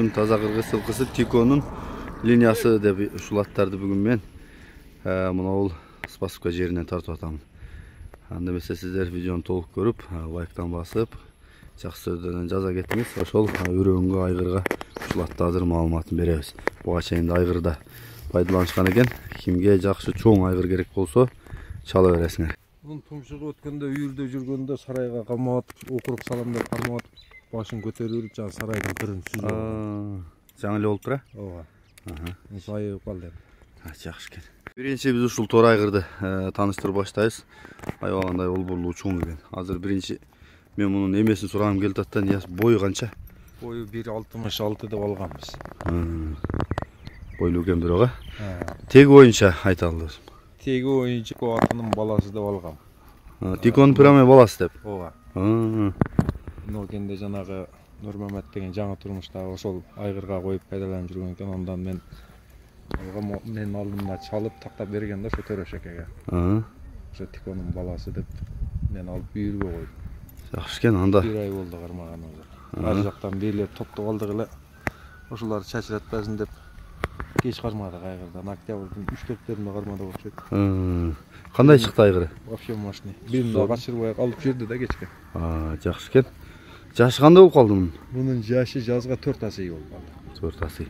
күн таза кыргыз сылкысы Тиконун линиясы деп ушул аттарды бүгүн мен мына Спасовка жеринен тартып атам. Анда эмесе сиздер видеону толук көрүп, лайктан басып, жакшы сөздөрдөн жаза кетиңиз. Ошол үрөңгө, айгырга ушул атты азыр маалыматын беребиз. Буга чейин айгырда пайдаланышкан экен. Кимге жакшы чоң айгыр керек болсо чала бересиңер. Бунун тумшугу өткөндө үйүрдө жүргөндө сарайга камап, окурук салам деп кармап, башын көтөрүп, жана сарайдын кырын сүзүп. Жаңы эле болуптур, Ооба. Сайып калды. Жакшы экен. Биринчи биз ушул тор айгырды тааныштырып баштайбыз. Аябагандай олборлуу чоң экен. Азыр биринчи мен мунун эмесин сурагым келип атат да, бою канча? Бою 1.66 деп алганбыз. Бойлуу экен бирок, теги боюнча айта алабыз. Теги боюнча атынын баласы деп алгам. Тикон прямо баласы деп. Ооба. Нокенде жанагы Нурмамат деген жаңы турмуштагы ошол айгырга коюп пайдаланып жүргөн экен. Андан мен алдымда чалып тактап берген да ошо төрөшекеге. Ошо Тиконун баласы деп мен алып үйүргө коюп. Жакшы экен, анда. Bir ай болду кармаганыбызга. Ар жактан бийлеп топтоп алдык эле. Ошолар чачыратпасын деп кеч кармадык айгырдан. Октябрдын 3-4-леринде кармадык окшойт. Кандай чыкты айгыры? Вообще машина. Бирин да качырбай алып жүрдү да кечке. Жакшы экен. Жашы кандай болуп калды мунун? Мунун жашы жазга 4 асый болуп калды. 4 асый.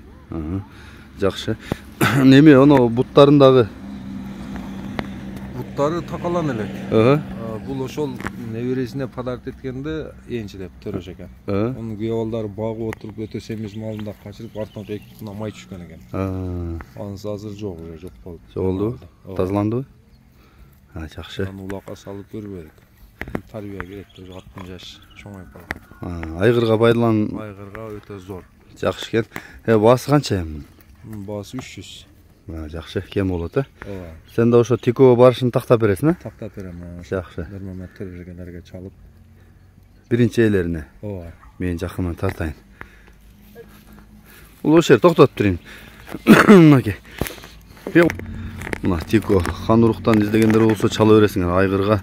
Жакшы. Неме, оно буттарындагы? Буттары такалан элек. Бул ошол небересине подарок эткенде энчилеп төрөш экен. Онун күйөө балдары багып отуруп өтө семиз малында качырып артыңкы эки бутуна май түшкөн экен. Анысы азыр жок болду. Жок болду. Тазаландыбы? Жакшы. Аны улакка салып көрбөдүк. Тарбия керек деп аттын жашы чоңоюп калган. Айгырга Айгырга өтө зор. Жакшы экен. Баасы канча эми? Баасы 300. Жакшы, кем болот, Ооба. Сен да ошо Тико барышын тактап бересиң, Тактап берем. Жакшы. Нурмамат төрөжөгөлөргө чалып. Биринчи элерине. Ооба. Мен жакындан тартайын. Бул ошер токтотуп турайын. Мынакей. Мына Тико Хаnuruктан издегендер болсо чала бересиңер, айгырга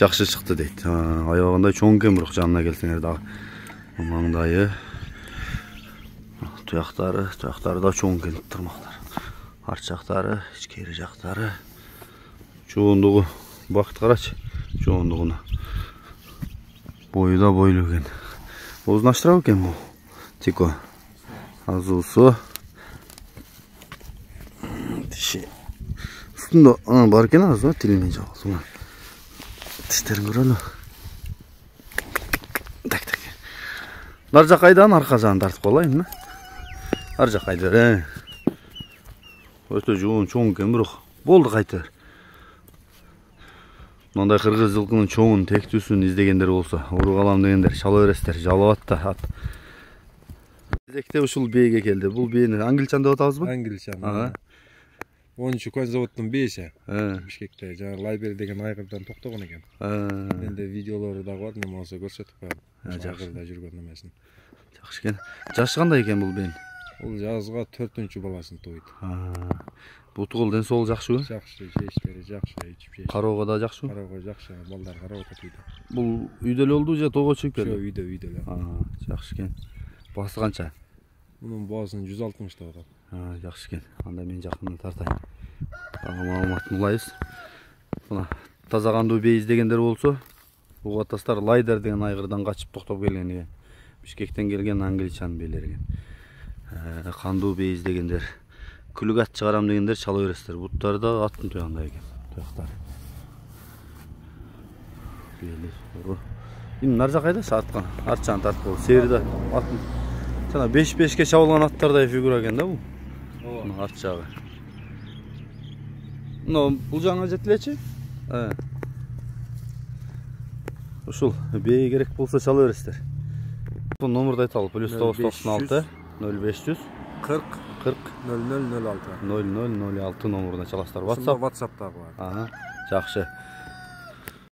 жакшы чыкты дейт. Аябагандай чоң экен, бирок жанына келсеңер дагы маңдайы, туяктары да чоң экен, тырмактар. Арт жактары, ичкери жактары. Чоңдугу бакыт карачы, чоңдугуна. Бою да бойлуу экен. Озунаштырабы экен бул Тико? Азуусу. Тиши. Устунда бар экен азы, тилине жабылды. Тиштерин көрөлү. Так. Нар жак кайдан арка жагын тартып калайынбы? Ар жак кайда? Өтө чоң экен, бирок болду кайтыр. Мындай кыргыз жылкынын чоңун, тектүүсүн издегендер болсо, уруп алам дегендер чала бересиздер, жалап ат. Кезекте ушул бээге келди. Бул бээни англичан деп атабызбы? Англичан. 10 конзаводдун бээси. Бишкекте жана Лайбер деген айгырдан токтогон экен. Менде видеолору дагы бар, мен болсо көрсөтүп коем. Айгырда жүргөн эмесин. Жакшы экен. Жашы кандай экен бул бээн? Бул жазга 4-чү баласын тойду. Бутугул ден соол жакшыбы? Жакшы, жештери жакшы, ичип жеш. Кароого да жакшыбы? Кароого жакшы, балдар карап атат үйдө. Бул үйдө эле болду же тоого чыгып келди? Жок, үйдө эле. Жакшы экен. Баасы канча? Мунун баасын 160 деп атат. Жакшы экен. Анда мен жакындан тартайын. Дагы маалыматын улайбыз. Мына таза кандуу бээ издегендер болсо, угатастар Лайдер деген айгырдан качып токтоп келген экен. Бишкектен келген англичан бээлер экен. Кандуу бээ издегендер, күлүк ат чыгарам дегендер чала бересиздер. Буттары да аттын туягында экен. Туяктар. Бээли сору. Нар жак кайда сааткан? Арчаны тартып калды. Сериде аттын жана 5-5ке чабылган аттардай фигура экен да бул. Ооба. Ат жагы. Бул жаңа жетилечи? Ушул бээ керек болсо чала бересиздер. Бул номерди айталы. +996 0500 40 0006 0006 номеріне çalasыздар. WhatsApp? WhatsApp'ta var. Жақсы.